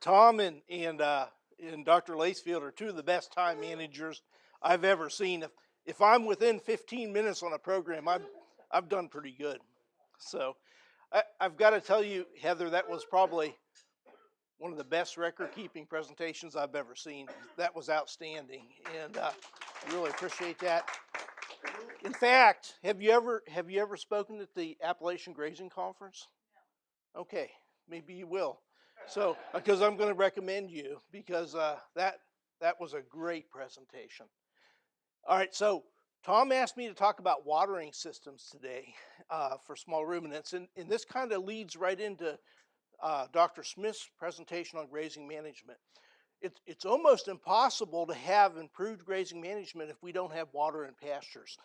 Tom and Dr. Lacefield are two of the best time managers I've ever seen. If I'm within 15 minutes on a program, I've done pretty good. So I've got to tell you, Heather, that was probably one of the best record-keeping presentations I've ever seen. That was outstanding, and really appreciate that. In fact, have you ever spoken at the Appalachian Grazing Conference? Okay, maybe you will. So, because I'm going to recommend you, because that was a great presentation. All right, so Tom asked me to talk about watering systems today for small ruminants, and this kind of leads right into Dr. Smith's presentation on grazing management. It's almost impossible to have improved grazing management if we don't have water in pastures.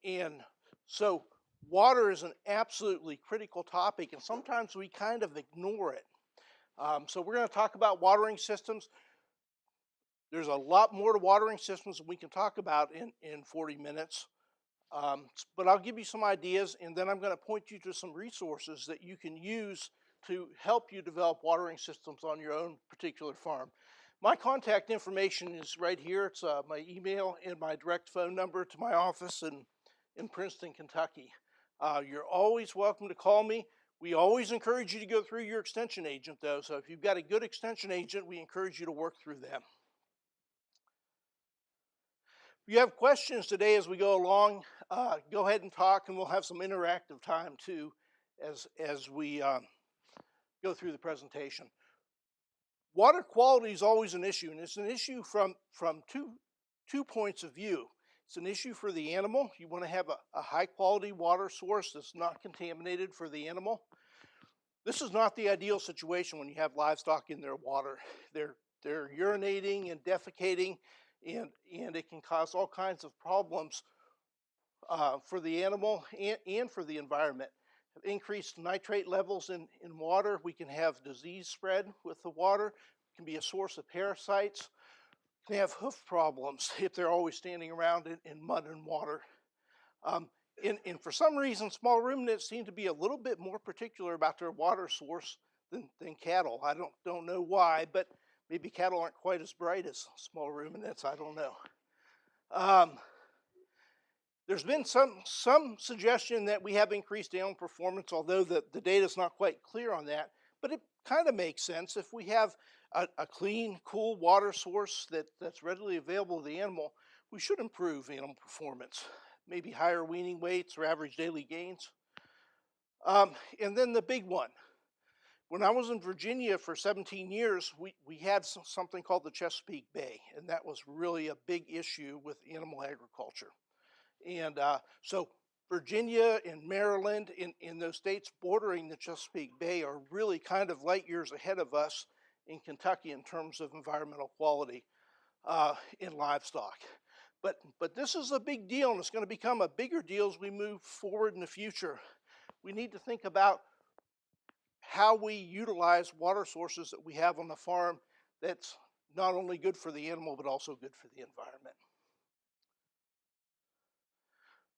And so water is an absolutely critical topic, and sometimes we kind of ignore it. So we're going to talk about watering systems. There's a lot more to watering systems than we can talk about in 40 minutes. But I'll give you some ideas, and then I'm going to point you to some resources that you can use to help you develop watering systems on your own particular farm. My contact information is right here. It's my email and my direct phone number to my office in Princeton, Kentucky. You're always welcome to call me. We always encourage you to go through your extension agent, though. So if you've got a good extension agent, we encourage you to work through them. If you have questions today as we go along, go ahead and talk, and we'll have some interactive time too as we go through the presentation. Water quality is always an issue, and it's an issue from two points of view. It's an issue for the animal. You want to have a high quality water source that's not contaminated for the animal. This is not the ideal situation when you have livestock in their water. They're urinating and defecating, and it can cause all kinds of problems for the animal and for the environment. Increased nitrate levels in water, we can have disease spread with the water. It can be a source of parasites. They have hoof problems if they're always standing around in mud and water. And for some reason, small ruminants seem to be a little bit more particular about their water source than cattle. I don't know why, but maybe cattle aren't quite as bright as small ruminants. I don't know. There's been some suggestion that we have increased animal performance, although the data is not quite clear on that. But it kind of makes sense. If we have a clean, cool water source that's readily available to the animal, we should improve animal performance. Maybe higher weaning weights or average daily gains. And then the big one. When I was in Virginia for 17 years, we had something called the Chesapeake Bay, and that was really a big issue with animal agriculture. And so Virginia and Maryland, in those states bordering the Chesapeake Bay, are really kind of light years ahead of us in Kentucky in terms of environmental quality in livestock. But this is a big deal, and it's going to become a bigger deal as we move forward in the future. We need to think about how we utilize water sources that we have on the farm that's not only good for the animal, but also good for the environment.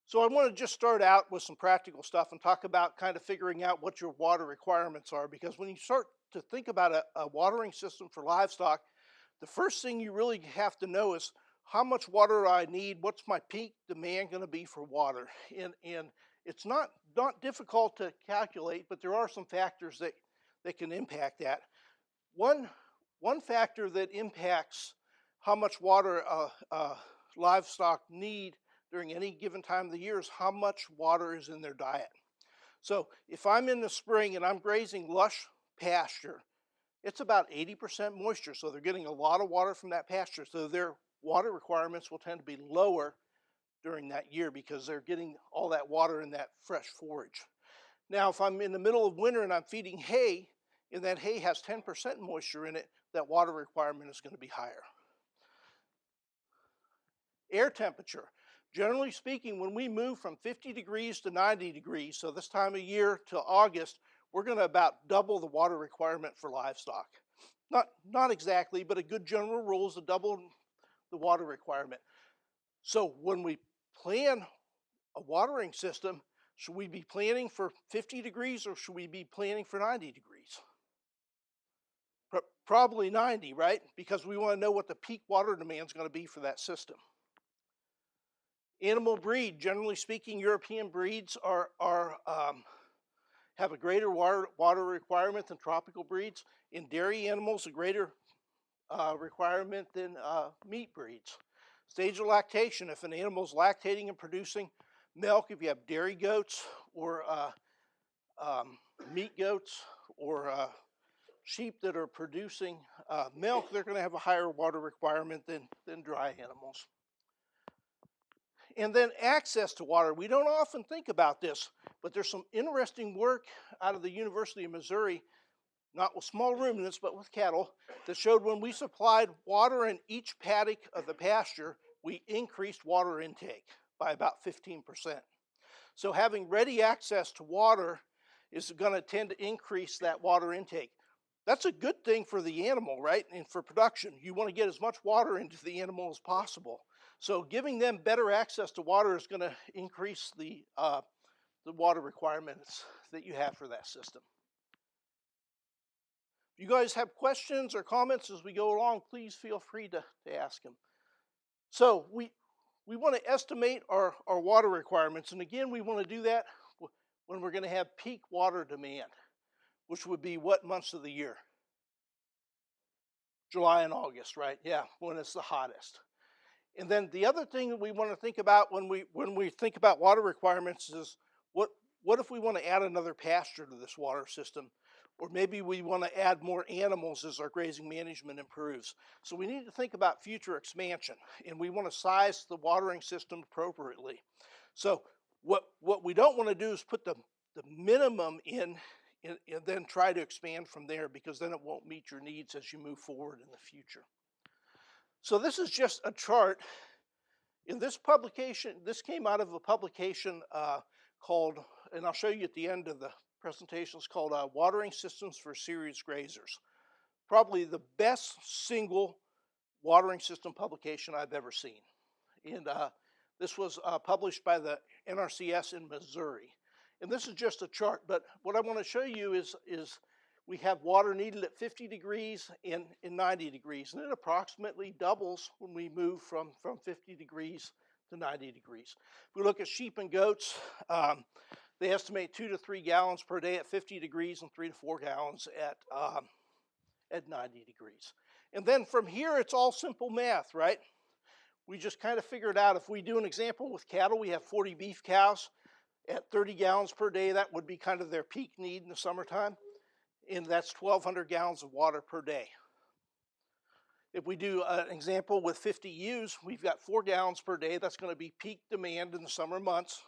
So I want to just start out with some practical stuff and talk about kind of figuring out what your water requirements are, because when you start to think about a watering system for livestock, the first thing you really have to know is how much water I need, what's my peak demand going to be for water. And it's not difficult to calculate, but there are some factors that can impact that. One factor that impacts how much water livestock need during any given time of the year is how much water is in their diet. So if I'm in the spring and I'm grazing lush pasture, it's about 80% moisture, so they're getting a lot of water from that pasture, so their water requirements will tend to be lower during that year because they're getting all that water in that fresh forage. Now, if I'm in the middle of winter and I'm feeding hay, and that hay has 10% moisture in it, that water requirement is going to be higher. Air temperature. Generally speaking, when we move from 50 degrees to 90 degrees, so this time of year to August, we're going to about double the water requirement for livestock. Not exactly, but a good general rule is to double the water requirement. So when we plan a watering system, should we be planning for 50 degrees or should we be planning for 90 degrees? Probably 90, right? Because we want to know what the peak water demand is going to be for that system. Animal breed, generally speaking, European breeds have a greater water requirement than tropical breeds. In dairy animals, a greater requirement than meat breeds. Stage of lactation, if an animal is lactating and producing milk, if you have dairy goats or meat goats or sheep that are producing milk, they're going to have a higher water requirement than dry animals. And then access to water. We don't often think about this, but there's some interesting work out of the University of Missouri, not with small ruminants, but with cattle, that showed when we supplied water in each paddock of the pasture, we increased water intake by about 15%. So having ready access to water is going to tend to increase that water intake. That's a good thing for the animal, right? And for production, you want to get as much water into the animal as possible. So giving them better access to water is going to increase the water requirements that you have for that system. If you guys have questions or comments as we go along, please feel free to ask them. So we want to estimate our water requirements. And again, we want to do that when we're going to have peak water demand, which would be what months of the year? July and August, right? Yeah, when it's the hottest. And then the other thing that we want to think about when we think about water requirements is what if we want to add another pasture to this water system? Or maybe we want to add more animals as our grazing management improves. So we need to think about future expansion, and we want to size the watering system appropriately. So what we don't want to do is put the minimum in and then try to expand from there, because then it won't meet your needs as you move forward in the future. So this is just a chart. In this publication, this came out of a publication called, and I'll show you at the end of the presentation, it's called Watering Systems for Serious Grazers. Probably the best single watering system publication I've ever seen. And this was published by the NRCS in Missouri. And this is just a chart, but what I want to show you is we have water needed at 50 degrees and 90 degrees, and it approximately doubles when we move from 50 degrees to 90 degrees. If we look at sheep and goats, they estimate 2 to 3 gallons per day at 50 degrees and 3 to 4 gallons at 90 degrees. And then from here, it's all simple math, right? We just kind of figured out, if we do an example with cattle, we have 40 beef cows at 30 gallons per day. That would be kind of their peak need in the summertime. And that's 1,200 gallons of water per day. If we do an example with 50 ewes, we've got 4 gallons per day. That's going to be peak demand in the summer months.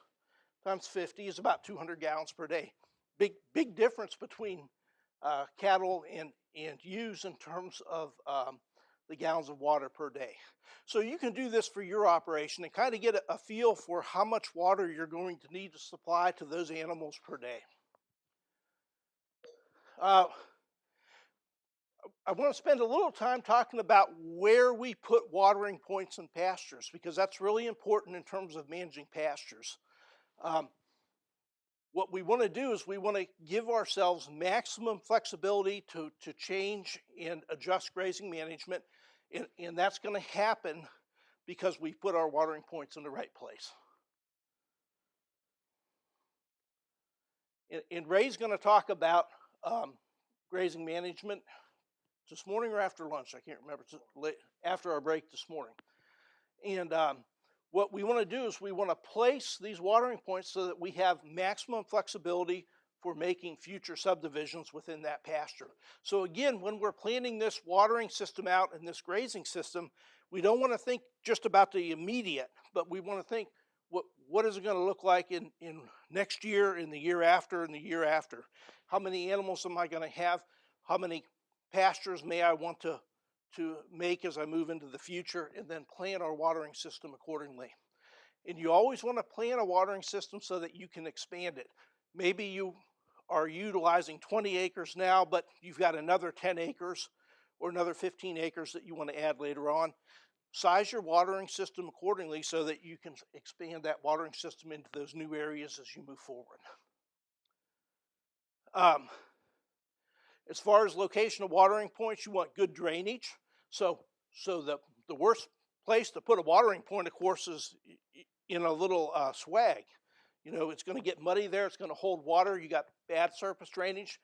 Times 50 is about 200 gallons per day. Big difference between cattle and ewes in terms of the gallons of water per day. So you can do this for your operation and kind of get a feel for how much water you're going to need to supply to those animals per day. I want to spend a little time talking about where we put watering points in pastures, because that's really important in terms of managing pastures. What we want to do is we want to give ourselves maximum flexibility to change and adjust grazing management, and that's going to happen because we put our watering points in the right place. And Ray's going to talk about grazing management this morning or after lunch. I can't remember. It's late, after our break this morning. And what we want to do is we want to place these watering points so that we have maximum flexibility for making future subdivisions within that pasture. So again, when we're planning this watering system out and this grazing system, we don't want to think just about the immediate, but we want to think, what is it going to look like in next year, in the year after, and the year after? How many animals am I going to have? How many pastures may I want to make as I move into the future, and then plan our watering system accordingly. And you always want to plan a watering system so that you can expand it. Maybe you are utilizing 20 acres now, but you've got another 10 acres or another 15 acres that you want to add later on. Size your watering system accordingly so that you can expand that watering system into those new areas as you move forward. As far as location of watering points, you want good drainage. So the worst place to put a watering point, of course, is in a little swag. You know, it's going to get muddy there. It's going to hold water. You got bad surface drainage.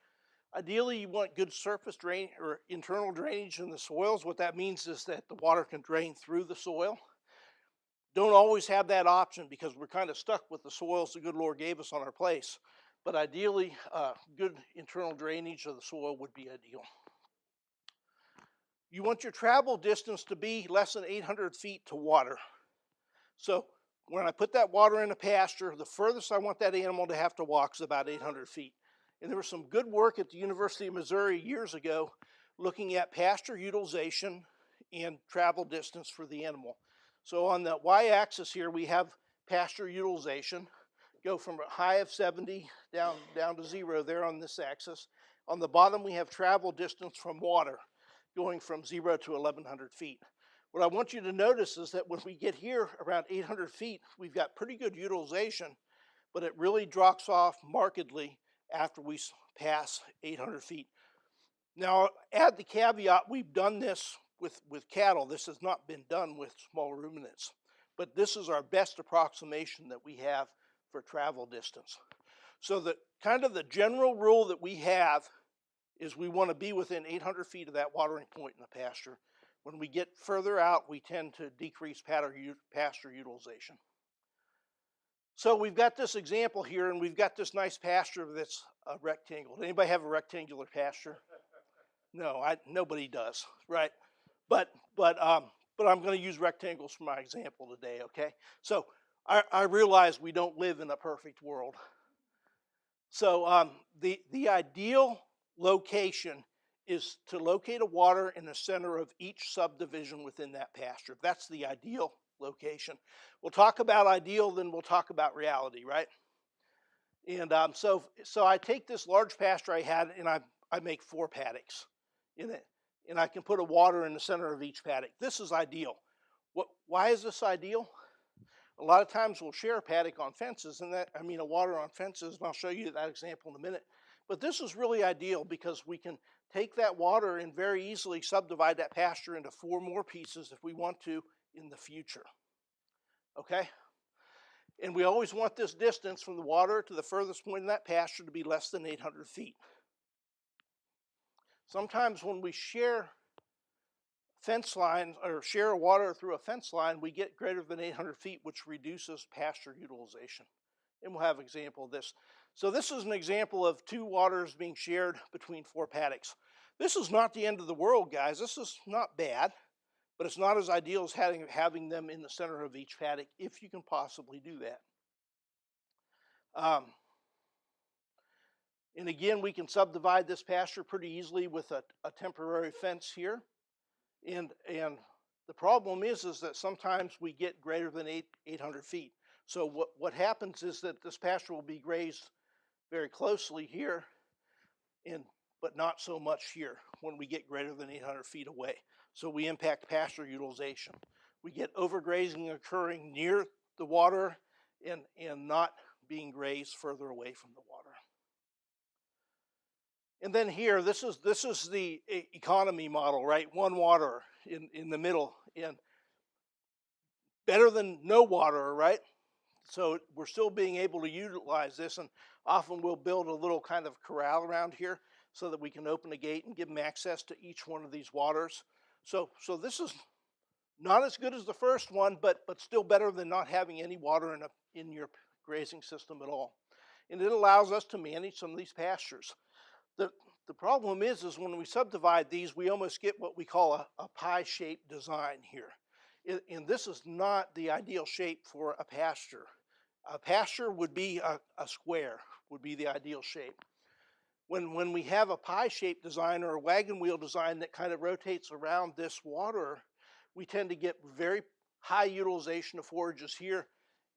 Ideally, you want good surface drain or internal drainage in the soils. What that means is that the water can drain through the soil. Don't always have that option because we're kind of stuck with the soils the good Lord gave us on our place. But ideally, good internal drainage of the soil would be ideal. You want your travel distance to be less than 800 feet to water. So when I put that water in a pasture, the furthest I want that animal to have to walk is about 800 feet. And there was some good work at the University of Missouri years ago looking at pasture utilization and travel distance for the animal. So on the y-axis here, we have pasture utilization, go from a high of 70 down to 0 there on this axis. On the bottom, we have travel distance from water, going from 0 to 1,100 feet. What I want you to notice is that when we get here around 800 feet, we've got pretty good utilization, but it really drops off markedly after we pass 800 feet. Now, add the caveat, we've done this with cattle. This has not been done with small ruminants, but this is our best approximation that we have for travel distance. So that kind of the general rule that we have is we want to be within 800 feet of that watering point in the pasture. When we get further out, we tend to decrease pasture utilization. So we've got this example here, and we've got this nice pasture that's a rectangle. Does anybody have a rectangular pasture? No, nobody does, right? But I'm going to use rectangles for my example today, okay? So I realize we don't live in a perfect world. So the ideal location is to locate a water in the center of each subdivision within that pasture. That's the ideal location. We'll talk about ideal, then we'll talk about reality, right? And so I take this large pasture I had, and I make 4 paddocks in it, and I can put a water in the center of each paddock. This is ideal. Why is this ideal? A lot of times we'll share a paddock on fences, and a water on fences, and I'll show you that example in a minute. But this is really ideal because we can take that water and very easily subdivide that pasture into 4 more pieces if we want to in the future. Okay? And we always want this distance from the water to the furthest point in that pasture to be less than 800 feet. Sometimes when we share fence lines or share water through a fence line, we get greater than 800 feet, which reduces pasture utilization. And we'll have an example of this. So this is an example of 2 waters being shared between 4 paddocks. This is not the end of the world, guys. This is not bad, but it's not as ideal as having them in the center of each paddock if you can possibly do that. And again, we can subdivide this pasture pretty easily with a temporary fence here. And the problem is that sometimes we get greater than 800 feet. So what happens is that this pasture will be grazed very closely here, but not so much here when we get greater than 800 feet away. So we impact pasture utilization. We get overgrazing occurring near the water and not being grazed further away from the water. And then here, this is the economy model, right? 1 water in the middle, and better than no water, right? So we're still being able to utilize this, and often we'll build a little kind of corral around here so that we can open a gate and give them access to each one of these waters. So this is not as good as the first one, but still better than not having any water in your grazing system at all. And it allows us to manage some of these pastures. The problem is when we subdivide these, we almost get what we call a pie-shaped design here. And this is not the ideal shape for a pasture. A pasture would be a square, would be the ideal shape. When we have a pie-shaped design or a wagon wheel design that kind of rotates around this water, we tend to get very high utilization of forages here,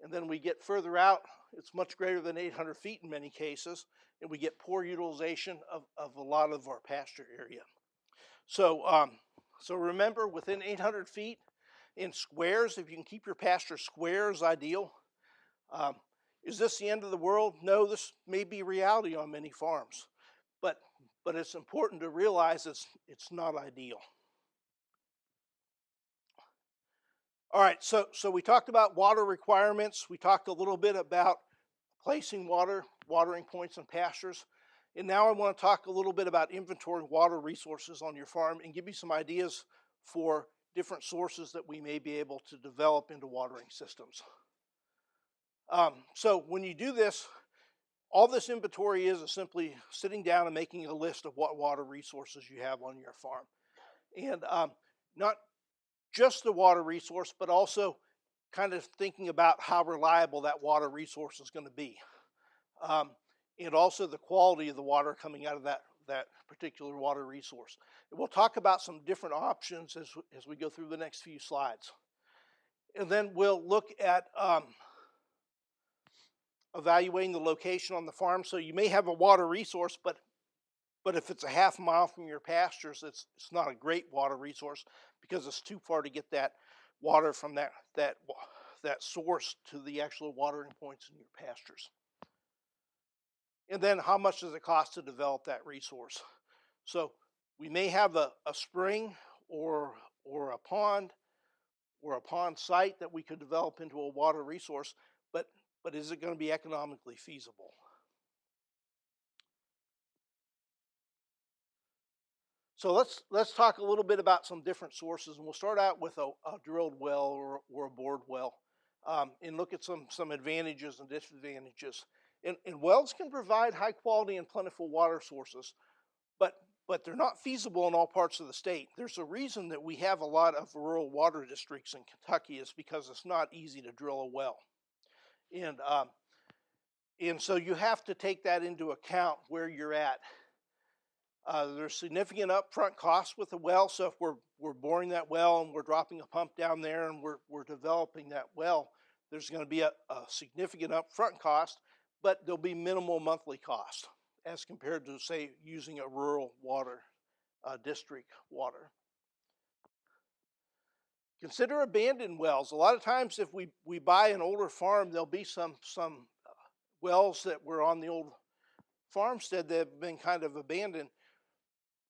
and then we get further out, it's much greater than 800 feet in many cases, and we get poor utilization of a lot of our pasture area. So remember, within 800 feet in squares, if you can keep your pasture squares, ideal. Is this the end of the world? No, this may be reality on many farms. But but it's important to realize it's not ideal. All right, so we talked about water requirements. We talked a little bit about placing watering points and pastures. And now I want to talk a little bit about inventorying water resources on your farm and give you some ideas for different sources that we may be able to develop into watering systems. So when you do this, all this inventory is simply sitting down and making a list of what water resources you have on your farm. And not just the water resource, but also kind of thinking about how reliable that water resource is going to be. And also the quality of the water coming out of that particular water resource. And we'll talk about some different options as we go through the next few slides. And then we'll look at evaluating the location on the farm. So you may have a water resource, but if it's a half mile from your pastures, it's not a great water resource because it's too far to get that water from that source to the actual watering points in your pastures. And then how much does it cost to develop that resource? So we may have a spring or a pond site that we could develop into a water resource, but is it going to be economically feasible? So let's talk a little bit about some different sources, and we'll start out with a drilled well or a bored well, and look at some advantages and disadvantages. And wells can provide high quality and plentiful water sources, but they're not feasible in all parts of the state. There's a reason that we have a lot of rural water districts in Kentucky is because it's not easy to drill a well, and so you have to take that into account where you're at. There's significant upfront costs with the well, so if we're boring that well and we're dropping a pump down there and we're developing that well, there's going to be a significant upfront cost, but there'll be minimal monthly cost as compared to, say, using a rural water district water. Consider abandoned wells. A lot of times if we buy an older farm, there'll be some wells that were on the old farmstead that have been kind of abandoned.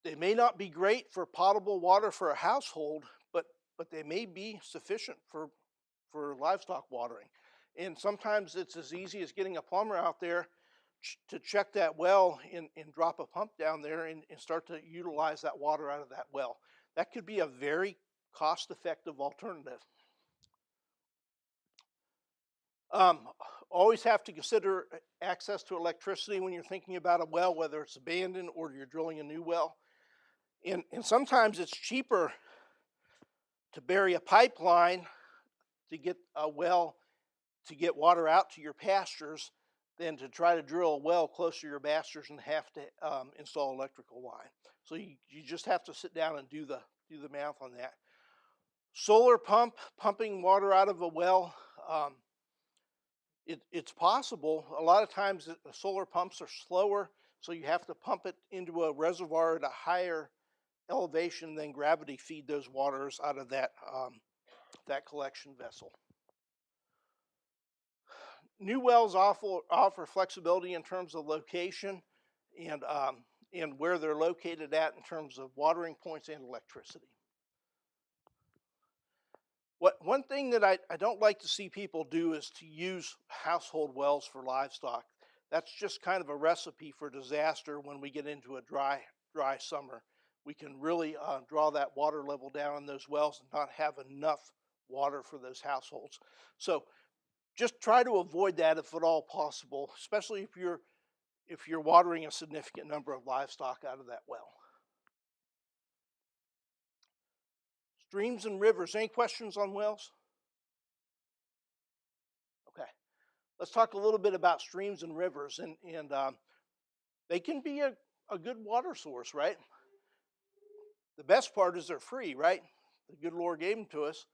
They may not be great for potable water for a household, but they may be sufficient for livestock watering. And sometimes it's as easy as getting a plumber out there to check that well and drop a pump down there and start to utilize that water out of that well. That could be a very cost-effective alternative. Always have to consider access to electricity when you're thinking about a well, whether it's abandoned or you're drilling a new well. And sometimes it's cheaper to bury a pipeline to get a well to get water out to your pastures than to try to drill a well close to your pastures and have to install electrical line. So you just have to sit down and do the math on that. Solar pumping water out of a well, it's possible. A lot of times the solar pumps are slower, so you have to pump it into a reservoir at a higher elevation, then gravity feed those waters out of that collection vessel. New wells offer flexibility in terms of location and where they're located at in terms of watering points and electricity. One thing that I don't like to see people do is to use household wells for livestock. That's just kind of a recipe for disaster when we get into a dry summer. We can really draw that water level down in those wells and not have enough water for those households. So just try to avoid that if at all possible, especially if you're watering a significant number of livestock out of that well. Streams and rivers. Any questions on wells? Okay. Let's talk a little bit about streams and rivers, and they can be a good water source, right? The best part is they're free, right? The good Lord gave them to us.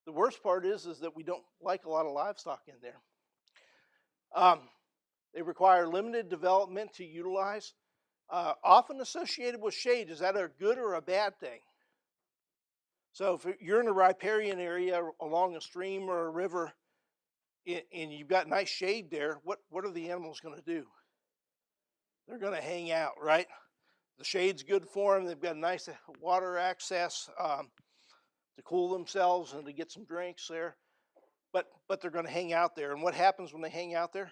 The worst part is that we don't like a lot of livestock in there. They require limited development to utilize, often associated with shade. Is that a good or a bad thing? So if you're in a riparian area along a stream or a river and you've got nice shade there, what are the animals going to do? They're going to hang out, right? The shade's good for them. They've got nice water access to cool themselves and to get some drinks there. But they're going to hang out there. And what happens when they hang out there?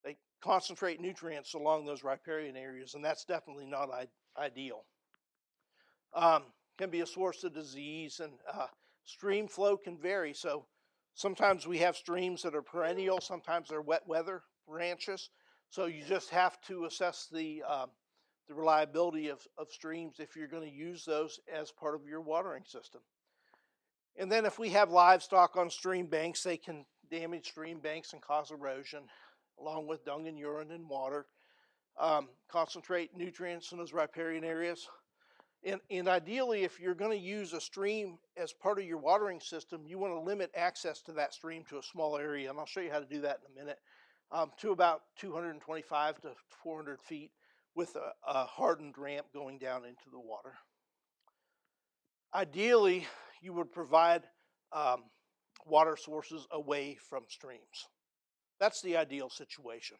They concentrate nutrients along those riparian areas, and that's definitely not ideal. Can be a source of disease, and stream flow can vary. So sometimes we have streams that are perennial, sometimes they're wet weather branches. So you just have to assess the reliability of streams if you're going to use those as part of your watering system. And then if we have livestock on stream banks, they can damage stream banks and cause erosion, along with dung and urine and water. Concentrate nutrients in those riparian areas. And ideally, if you're going to use a stream as part of your watering system, you want to limit access to that stream to a small area. And I'll show you how to do that in a minute, to about 225 to 400 feet with a hardened ramp going down into the water. Ideally, you would provide water sources away from streams. That's the ideal situation.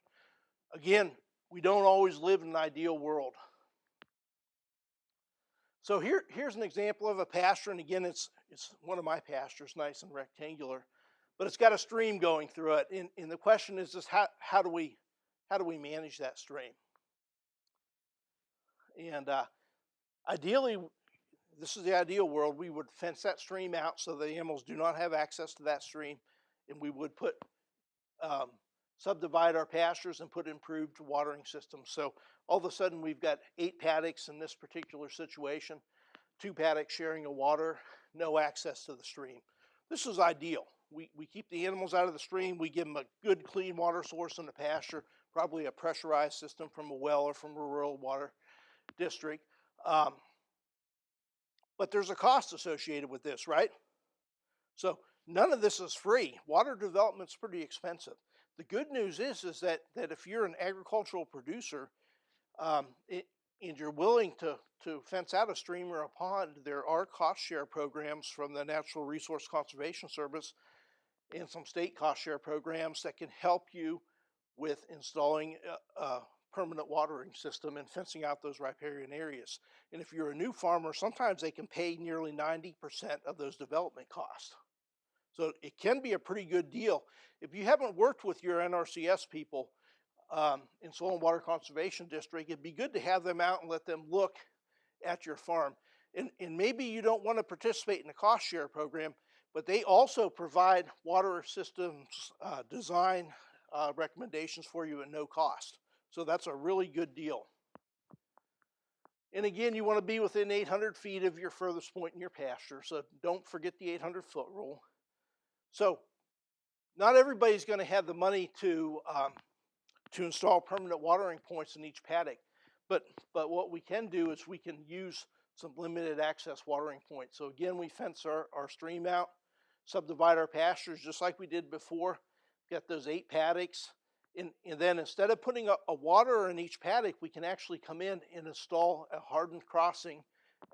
Again, we don't always live in an ideal world. So here's an example of a pasture, and again, it's one of my pastures, nice and rectangular, but it's got a stream going through it. And the question is just how do we manage that stream? And ideally, this is the ideal world. We would fence that stream out so the animals do not have access to that stream, and we would put subdivide our pastures and put improved watering systems. So all of a sudden we've got 8 paddocks in this particular situation, 2 paddocks sharing a water, no access to the stream. This is ideal. We keep the animals out of the stream. We give them a good clean water source in the pasture, probably a pressurized system from a well or from a rural water district. But there's a cost associated with this, right? So none of this is free. Water development's pretty expensive. The good news is that if you're an agricultural producer and you're willing to fence out a stream or a pond, there are cost share programs from the Natural Resource Conservation Service and some state cost share programs that can help you with installing a permanent watering system and fencing out those riparian areas. And if you're a new farmer, sometimes they can pay nearly 90% of those development costs. So it can be a pretty good deal. If you haven't worked with your NRCS people in Soil and Water Conservation District, it'd be good to have them out and let them look at your farm. And maybe you don't want to participate in the cost share program, but they also provide water systems design recommendations for you at no cost. So that's a really good deal. And again, you want to be within 800 feet of your furthest point in your pasture, so don't forget the 800-foot rule. So not everybody's going to have the money to install permanent watering points in each paddock, but what we can do is we can use some limited access watering points. So again, we fence our stream out, subdivide our pastures just like we did before, get those 8 paddocks, and then instead of putting a water in each paddock, we can actually come in and install a hardened crossing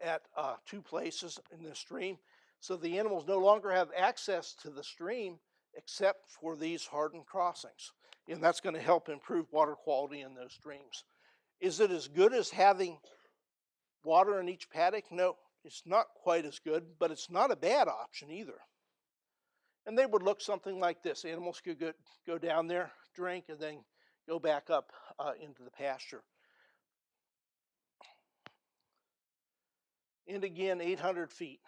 at 2 places in the stream. So the animals no longer have access to the stream except for these hardened crossings. And that's going to help improve water quality in those streams. Is it as good as having water in each paddock? No, it's not quite as good, but it's not a bad option either. And they would look something like this. Animals could go down there, drink, and then go back up into the pasture. And again, 800 feet.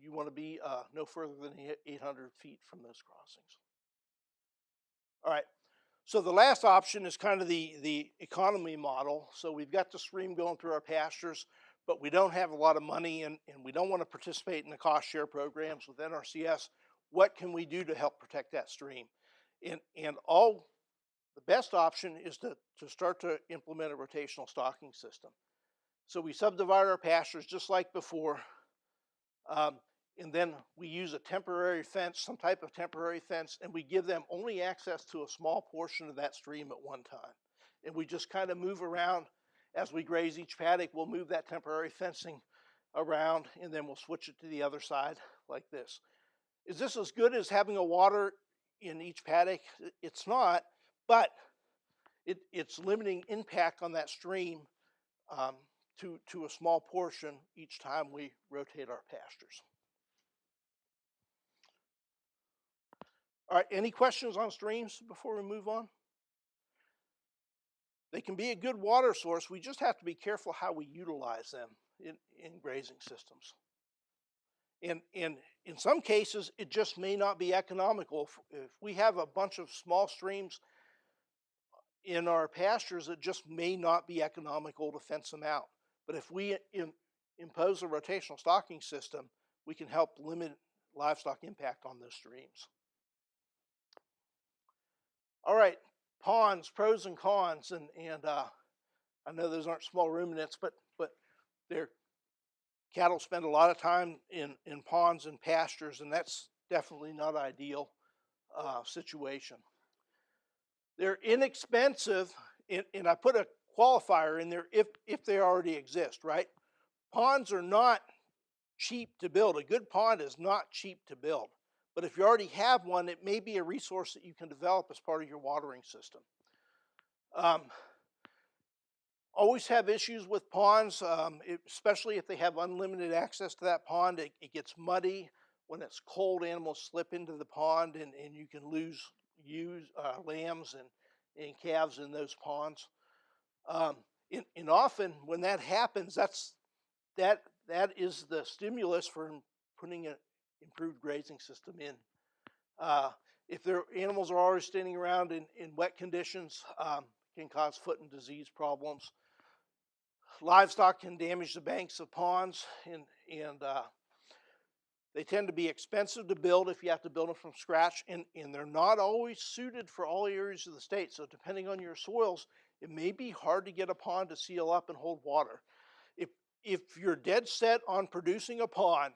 You want to be no further than 800 feet from those crossings. All right, so the last option is kind of the economy model. So we've got the stream going through our pastures, but we don't have a lot of money and we don't want to participate in the cost share programs with NRCS. What can we do to help protect that stream? And the best option is to start to implement a rotational stocking system. So we subdivide our pastures just like before. And then we use a temporary fence, some type of temporary fence, and we give them only access to a small portion of that stream at one time. And we just kind of move around as we graze each paddock. We'll move that temporary fencing around, and then we'll switch it to the other side like this. Is this as good as having a water in each paddock? It's not, but it's limiting impact on that stream um, to a small portion each time we rotate our pastures. All right, any questions on streams before we move on? They can be a good water source. We just have to be careful how we utilize them in grazing systems. And in some cases, it just may not be economical. If we have a bunch of small streams in our pastures, it just may not be economical to fence them out. But if we impose a rotational stocking system, we can help limit livestock impact on those streams. All right, ponds, pros and cons, and I know those aren't small ruminants, but they're cattle spend a lot of time in ponds and pastures, and that's definitely not an ideal situation. They're inexpensive, and I put a qualifier in there if they already exist, right? Ponds are not cheap to build. A good pond is not cheap to build. But if you already have one, it may be a resource that you can develop as part of your watering system. Always have issues with ponds, especially if they have unlimited access to that pond. It gets muddy. When it's cold, animals slip into the pond, and you can lose lambs and calves in those ponds. And often when that happens, that is the stimulus for putting an improved grazing system in. If their animals are already standing around in wet conditions, can cause foot and disease problems. Livestock can damage the banks of ponds, and they tend to be expensive to build if you have to build them from scratch, and they're not always suited for all areas of the state. So depending on your soils, it may be hard to get a pond to seal up and hold water. If you're dead set on producing a pond,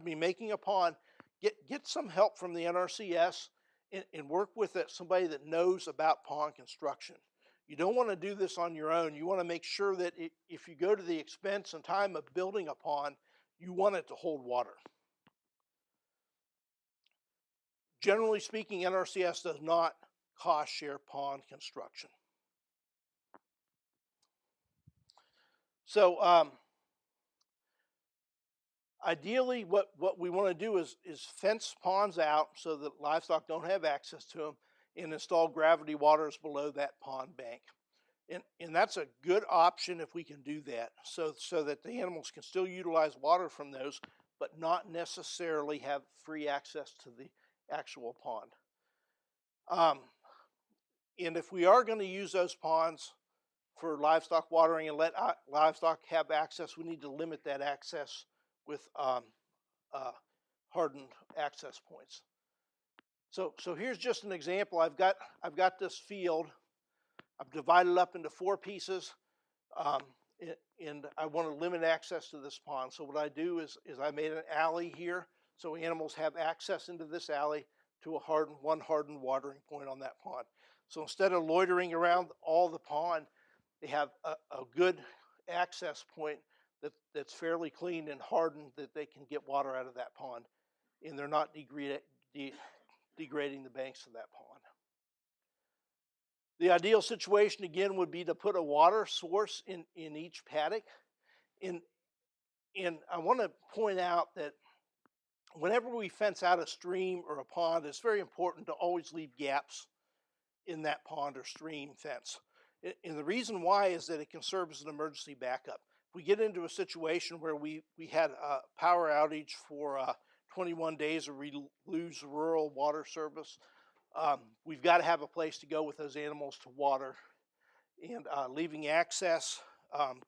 making a pond, get some help from the NRCS and work with somebody that knows about pond construction. You don't want to do this on your own. You want to make sure that if you go to the expense and time of building a pond, you want it to hold water. Generally speaking, NRCS does not cost share pond construction. So ideally, what we want to do is fence ponds out so that livestock don't have access to them, and install gravity waters below that pond bank. And that's a good option if we can do that, so that the animals can still utilize water from those, but not necessarily have free access to the actual pond. And if we are going to use those ponds for livestock watering and let livestock have access, we need to limit that access with hardened access points. So here's just an example. I've got this field. I've divided up into 4 pieces, and I want to limit access to this pond. So what I do is I made an alley here, so animals have access into this alley to one hardened watering point on that pond. So instead of loitering around all the pond, they have a good access point that's fairly clean and hardened, that they can get water out of that pond, and they're not degrading the banks of that pond. The ideal situation, again, would be to put a water source in each paddock. And I want to point out that whenever we fence out a stream or a pond, it's very important to always leave gaps in that pond or stream fence. And the reason why is that it can serve as an emergency backup. If we get into a situation where we had a power outage for 21 days, or we lose rural water service, we've got to have a place to go with those animals to water, and leaving access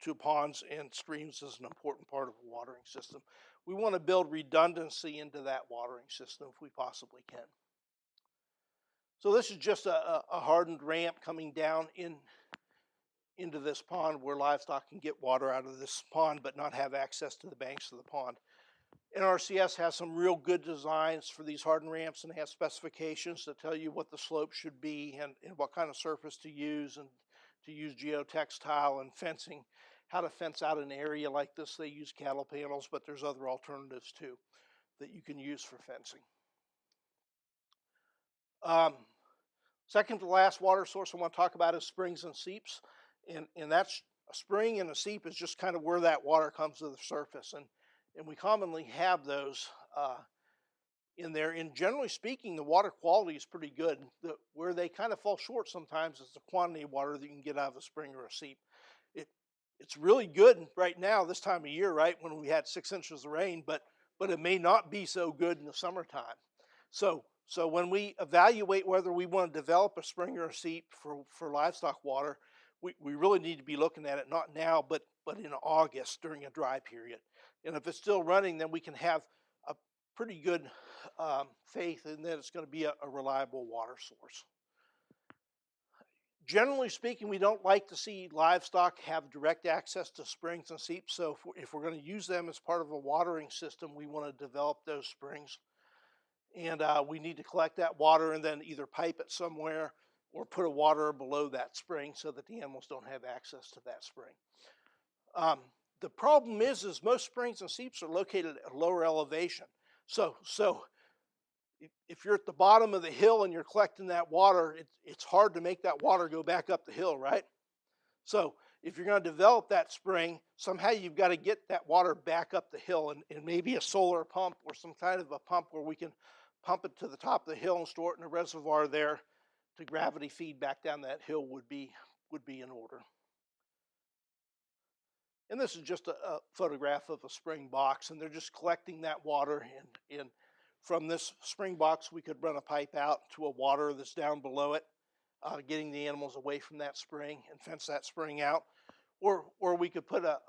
to ponds and streams is an important part of a watering system. We want to build redundancy into that watering system if we possibly can. So this is just a hardened ramp coming down into this pond, where livestock can get water out of this pond but not have access to the banks of the pond. NRCS has some real good designs for these hardened ramps, and they have specifications that tell you what the slope should be and what kind of surface to use, and to use geotextile and fencing. How to fence out an area like this. They use cattle panels, but there's other alternatives too that you can use for fencing. Second to last water source I want to talk about is springs and seeps, and that's A spring and a seep is just kind of where that water comes to the surface, and we commonly have those in there. And generally speaking, the water quality is pretty good. Where they kind of fall short sometimes is the quantity of water that you can get out of a spring or a seep. It's really good right now this time of year, right, when we had 6 inches of rain, but it may not be so good in the summertime. So when we evaluate whether we want to develop a spring or a seep for livestock water, we really need to be looking at it not now, but in August during a dry period. And if it's still running, then we can have a pretty good faith in that it's going to be a reliable water source. Generally speaking, we don't like to see livestock have direct access to springs and seeps, so if we're going to use them as part of a watering system, we want to develop those springs. And we need to collect that water and then either pipe it somewhere or put a water below that spring so that the animals don't have access to that spring. The problem is most springs and seeps are located at a lower elevation. So if you're at the bottom of the hill and you're collecting that water, it's hard to make that water go back up the hill, right? So if you're going to develop that spring, somehow you've got to get that water back up the hill, and maybe a solar pump or some kind of a pump where we can pump it to the top of the hill and store it in a reservoir there to gravity feed back down that hill would be in order. And this is just a photograph of a spring box, and they're just collecting that water, and from this spring box we could run a pipe out to a water that's down below it, getting the animals away from that spring and fence that spring out. Or we could put a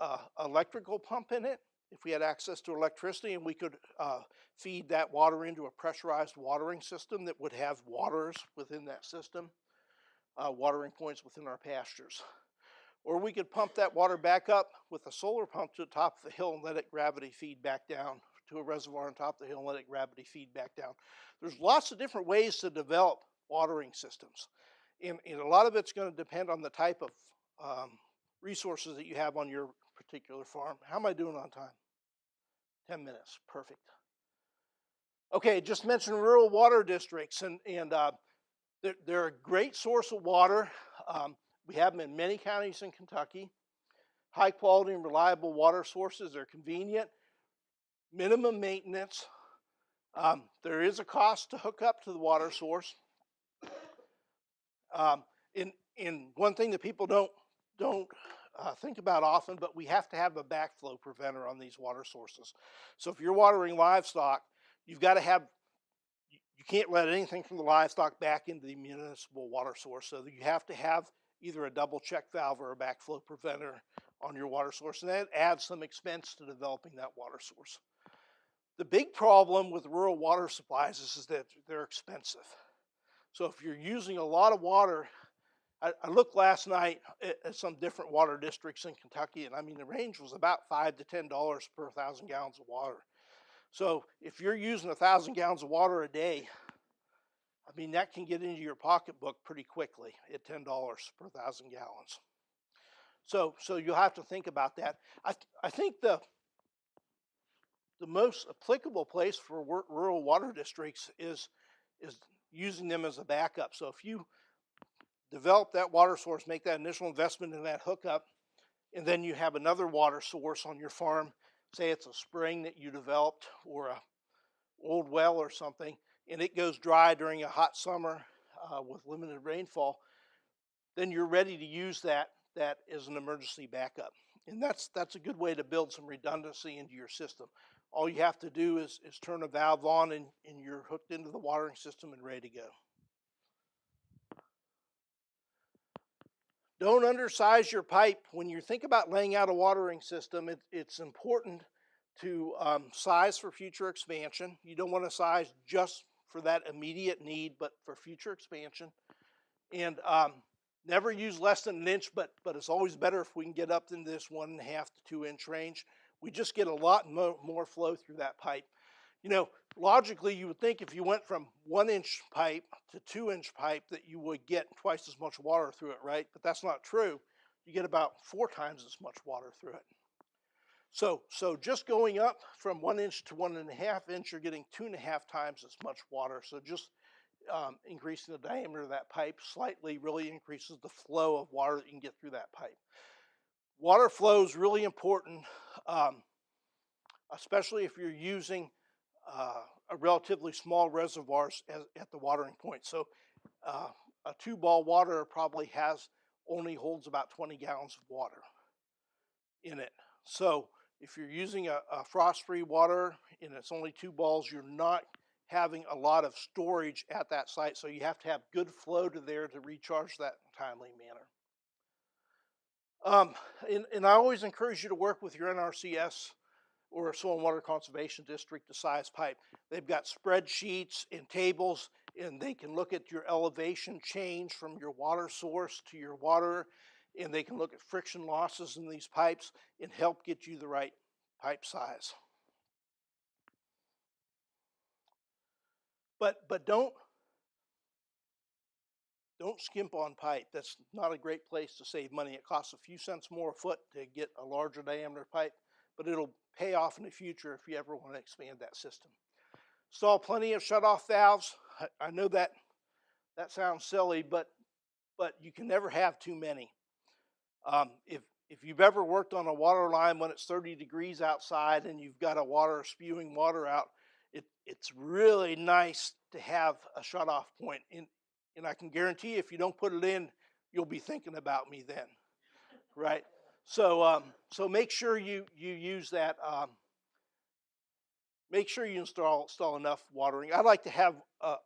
electrical pump in it if we had access to electricity, and we could feed that water into a pressurized watering system that would have waters within that system, watering points within our pastures. Or we could pump that water back up with a solar pump to the top of the hill and let it gravity feed back down to a reservoir on top of the hill and let it gravity feed back down. There's lots of different ways to develop watering systems. And a lot of it's going to depend on the type of resources that you have on your particular farm. How am I doing on time? 10 minutes, perfect. Okay, just mentioned rural water districts, and they're a great source of water. We have them in many counties in Kentucky. High quality and reliable water sources. They're convenient, minimum maintenance. There is a cost to hook up to the water source. In one thing that people don't think about often, but we have to have a backflow preventer on these water sources. So if you're watering livestock, you've got to have, you can't let anything from the livestock back into the municipal water source. So you have to have either a double check valve or a backflow preventer on your water source, and that adds some expense to developing that water source. The big problem with rural water supplies is that they're expensive. So if you're using a lot of water, I looked last night at some different water districts in Kentucky, and I mean the range was about $5 to $10 per 1,000 gallons of water. So if you're using 1,000 gallons of water a day, I mean that can get into your pocketbook pretty quickly at $10 per 1,000 gallons. So you'll have to think about that. I think the most applicable place for rural water districts is using them as a backup. So if you develop that water source, make that initial investment in that hookup, and then you have another water source on your farm, say it's a spring that you developed or a old well or something, and it goes dry during a hot summer with limited rainfall, then you're ready to use that as an emergency backup. And that's a good way to build some redundancy into your system. All you have to do is turn a valve on, and you're hooked into the watering system and ready to go. Don't undersize your pipe. When you think about laying out a watering system, it's important to size for future expansion. You don't want to size just for that immediate need, but for future expansion. And never use less than an inch, but it's always better if we can get up into this 1.5 to 2 inch range. We just get a lot more flow through that pipe. You know, logically, you would think if you went from 1 inch pipe to 2 inch pipe that you would get twice as much water through it, right? But that's not true. You get about 4 times as much water through it. So just going up from 1 inch to 1.5 inch, you're getting 2.5 times as much water. So just increasing the diameter of that pipe slightly really increases the flow of water that you can get through that pipe. Water flow is really important, especially if you're using a relatively small reservoirs at the watering point. So a 2-ball water probably only holds about 20 gallons of water in it. So if you're using a frost-free water and it's only 2 balls, you're not having a lot of storage at that site. So you have to have good flow to there to recharge that in a timely manner. And I always encourage you to work with your NRCS or Soil and Water Conservation District to size pipe. They've got spreadsheets and tables, and they can look at your elevation change from your water source to your water, and they can look at friction losses in these pipes and help get you the right pipe size. But don't skimp on pipe. That's not a great place to save money. It costs a few cents more a foot to get a larger diameter pipe, but it'll pay off in the future if you ever want to expand that system. Install plenty of shutoff valves. I know that sounds silly, but you can never have too many. If you've ever worked on a water line when it's 30 degrees outside and you've got spewing water out, it's really nice to have a shutoff point. And I can guarantee if you don't put it in, you'll be thinking about me then, right? So so make sure you use that. Make sure you install enough watering. I like to have a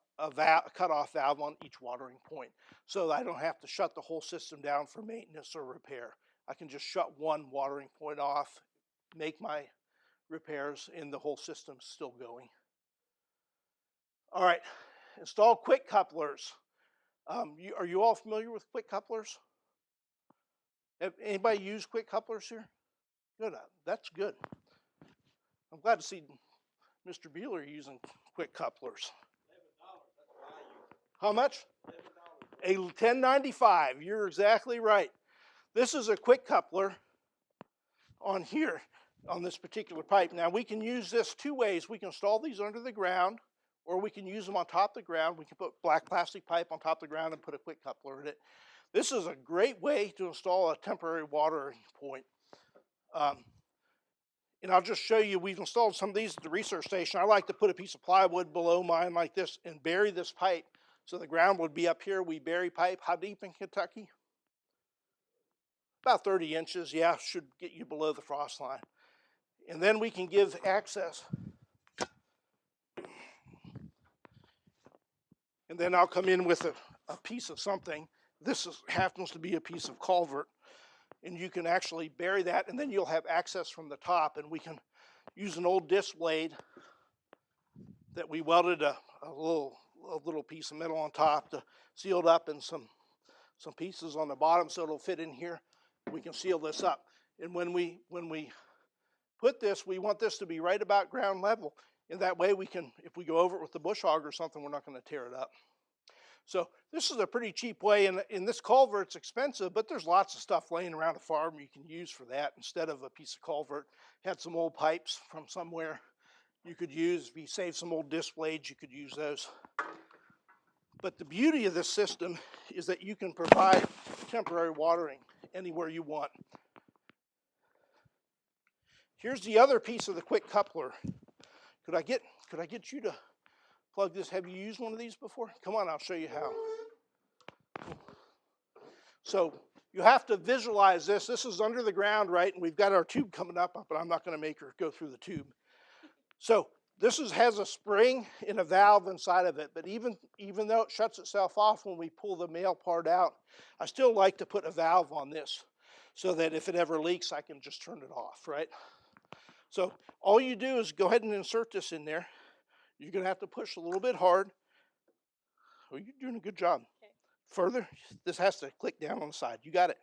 cutoff valve on each watering point so that I don't have to shut the whole system down for maintenance or repair. I can just shut one watering point off, make my repairs, and the whole system's still going. All right, install quick couplers. Are you all familiar with quick couplers? Have anybody used quick couplers here? Good, that's good. I'm glad to see Mr. Beeler using quick couplers. How much? A $10.95. You're exactly right. This is a quick coupler on here on this particular pipe. Now we can use this 2 ways. We can install these under the ground, or we can use them on top of the ground. We can put black plastic pipe on top of the ground and put a quick coupler in it. This is a great way to install a temporary watering point. And I'll just show you, we've installed some of these at the research station. I like to put a piece of plywood below mine like this and bury this pipe so the ground would be up here. We bury pipe. How deep in Kentucky? About 30 inches, yeah, should get you below the frost line. And then we can give access. And then I'll come in with a piece of something. This happens to be a piece of culvert. And you can actually bury that, and then you'll have access from the top, and we can use an old disc blade that we welded a little piece of metal on top to seal it up, and some pieces on the bottom so it'll fit in here. We can seal this up. And when we put this, we want this to be right about ground level, and that way we can, if we go over it with the bush hog or something, we're not going to tear it up. So this is a pretty cheap way, and in this culvert's expensive, but there's lots of stuff laying around a farm you can use for that instead of a piece of culvert. Had some old pipes from somewhere you could use. If you save some old disc blades, you could use those. But the beauty of this system is that you can provide temporary watering anywhere you want. Here's the other piece of the quick coupler. Could I get you to plug this? Have you used one of these before? Come on, I'll show you how. So you have to visualize this. This is under the ground, right? And we've got our tube coming up, but I'm not going to make her go through the tube. So this has a spring and a valve inside of it, but even though it shuts itself off when we pull the male part out, I still like to put a valve on this so that if it ever leaks, I can just turn it off, right? So all you do is go ahead and insert this in there. You're going to have to push a little bit hard. Oh, you're doing a good job. Okay. Further, this has to click down on the side. You got it.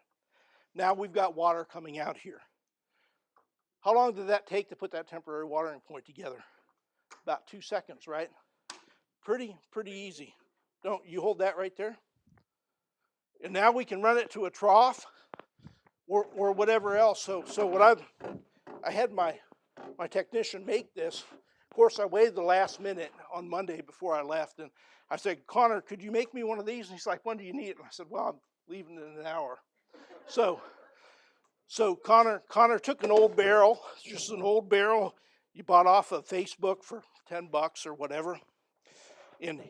Now we've got water coming out here. How long did that take to put that temporary watering point together? About 2 seconds, right? Pretty easy. Don't you hold that right there? And now we can run it to a trough or whatever else. So what I had my technician make this. Of course, I waited the last minute on Monday before I left, and I said, Connor, could you make me one of these? And he's like, when do you need it? And I said, well, I'm leaving in an hour. So So Connor took an old barrel, just an old barrel you bought off of Facebook for $10 or whatever, and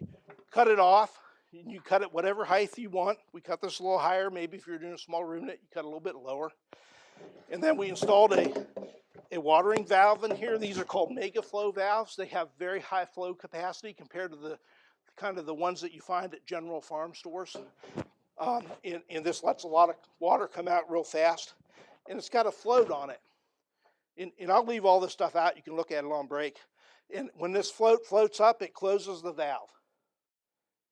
cut it off. And you cut it whatever height you want. We cut this a little higher. Maybe if you're doing a small ruminant, you cut a little bit lower. And then we installed a watering valve in here. These are called mega flow valves. They have very high flow capacity compared to the kind of the ones that you find at general farm stores. And this lets a lot of water come out real fast. And it's got a float on it. And I'll leave all this stuff out. You can look at it on break. And when this floats up, it closes the valve.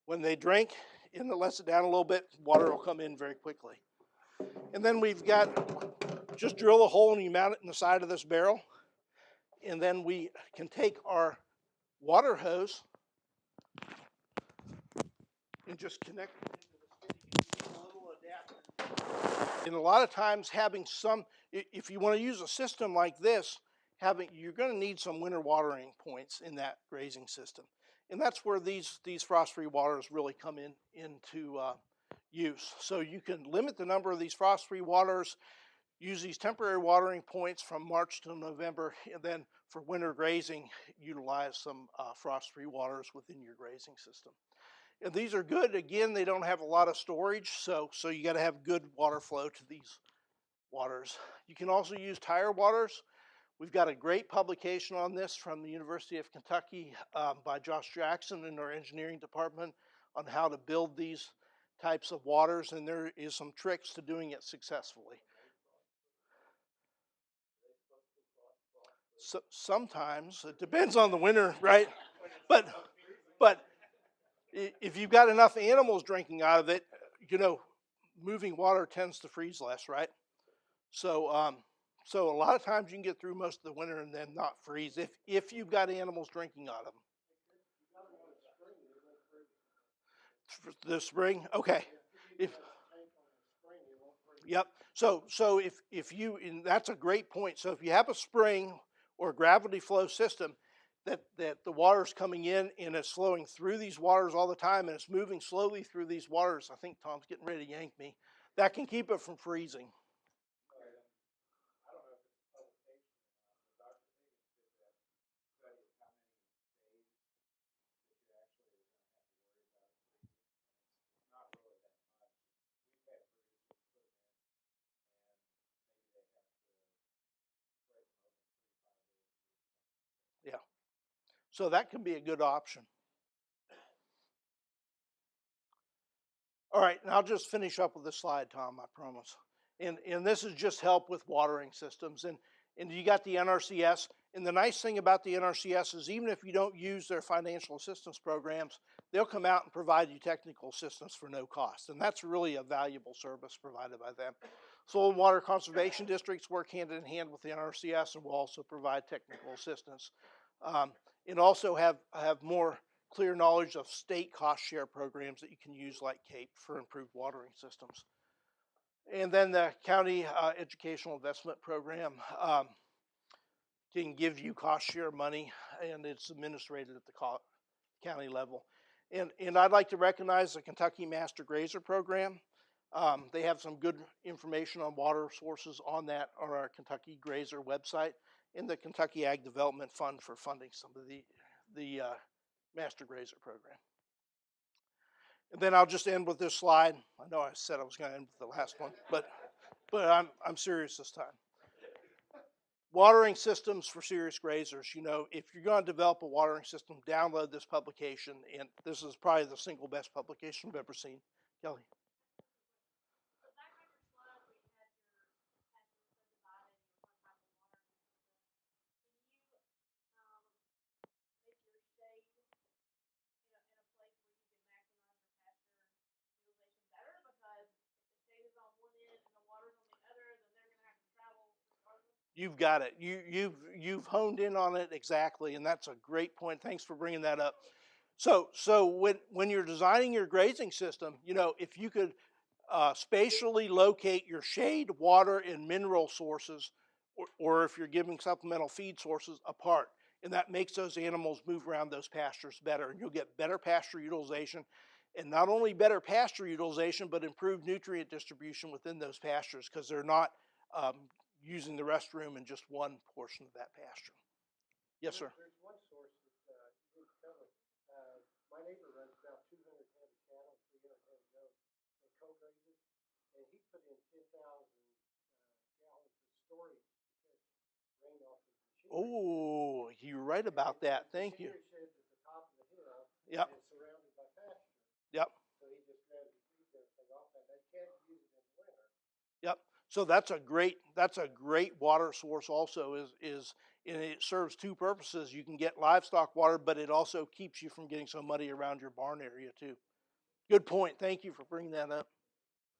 When they drink and it lets it down a little bit, water will come in very quickly. And then we've got, just drill a hole and you mount it in the side of this barrel. And then we can take our water hose and just connect it into the little adapter. And a lot of times having some, if you want to use a system like this, you're going to need some winter watering points in that grazing system. And that's where these frost-free waters really come into use. So you can limit the number of these frost-free waters, use these temporary watering points from March to November, and then for winter grazing, utilize some frost-free waters within your grazing system. And these are good. Again, they don't have a lot of storage, so you got to have good water flow to these waters. You can also use tire waters. We've got a great publication on this from the University of Kentucky by Josh Jackson in our engineering department on how to build these types of waters, and there is some tricks to doing it successfully. So, sometimes it depends on the winter, right? But if you've got enough animals drinking out of it, moving water tends to freeze less, right? So so a lot of times you can get through most of the winter and then not freeze if you've got animals drinking out of them. The spring, okay. Yep. So if you, and that's a great point. So if you have a spring or a gravity flow system that the water's coming in and it's flowing through these waters all the time and it's moving slowly through these waters, I think Tom's getting ready to yank me, that can keep it from freezing. Yeah. So that can be a good option. All right, and I'll just finish up with this slide, Tom, I promise. And this is just help with watering systems. And you got the NRCS. And the nice thing about the NRCS is even if you don't use their financial assistance programs, they'll come out and provide you technical assistance for no cost. And that's really a valuable service provided by them. Soil and water conservation districts work hand in hand with the NRCS and will also provide technical assistance. And also have more clear knowledge of state cost share programs that you can use like CAPE for improved watering systems. And then the county educational investment program can give you cost share money, and it's administrated at the county level. And I'd like to recognize the Kentucky Master Grazer program. They have some good information on water sources on our Kentucky Grazer website, and the Kentucky Ag Development Fund for funding some of the Master Grazer program. And then I'll just end with this slide. I know I said I was going to end with the last one, but I'm serious this time. Watering systems for serious grazers. If you're going to develop a watering system, download this publication, and this is probably the single best publication I've ever seen. Kelly. You've got it. You've honed in on it exactly, and that's a great point. Thanks for bringing that up. So when you're designing your grazing system, if you could spatially locate your shade, water, and mineral sources, or if you're giving supplemental feed sources apart, and that makes those animals move around those pastures better, and you'll get better pasture utilization, and not only better pasture utilization, but improved nutrient distribution within those pastures because they're not using the restroom in just one portion of that pasture. Yes, sir. There's one source that you didn't cover. My neighbor runs about 200 head of cattle, 300 head of goats, and co-grazes, and he put in 10,000 gallons of storage to catch rain off his machinery. Oh, you're right about that. Thank you. The machinery shed's at the top of the hill. Yep. And it's surrounded by pasture. Yep. So he just gravity feeds everything off that. They can't use it in the winter. Yep. So that's a great water source also and it serves two purposes. You can get livestock water, but it also keeps you from getting so muddy around your barn area too. Good point. Thank you for bringing that up.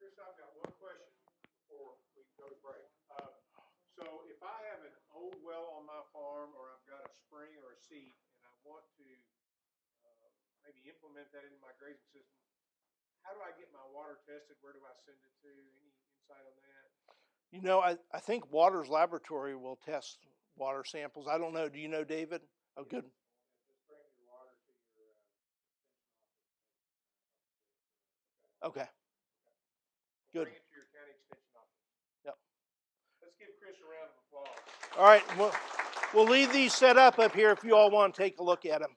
Chris, I've got one question before we go to break. So if I have an old well on my farm, or I've got a spring or a seep, and I want to maybe implement that into my grazing system, how do I get my water tested? Where do I send it to? Any insight on that? You know, I think Waters Laboratory will test water samples. I don't know. Do you know, David? Oh, good. Just bring your water to your extension office. Okay. Good. Bring it to your county extension office. Yep. Let's give Chris a round of applause. All right. We'll leave these set up here if you all want to take a look at them.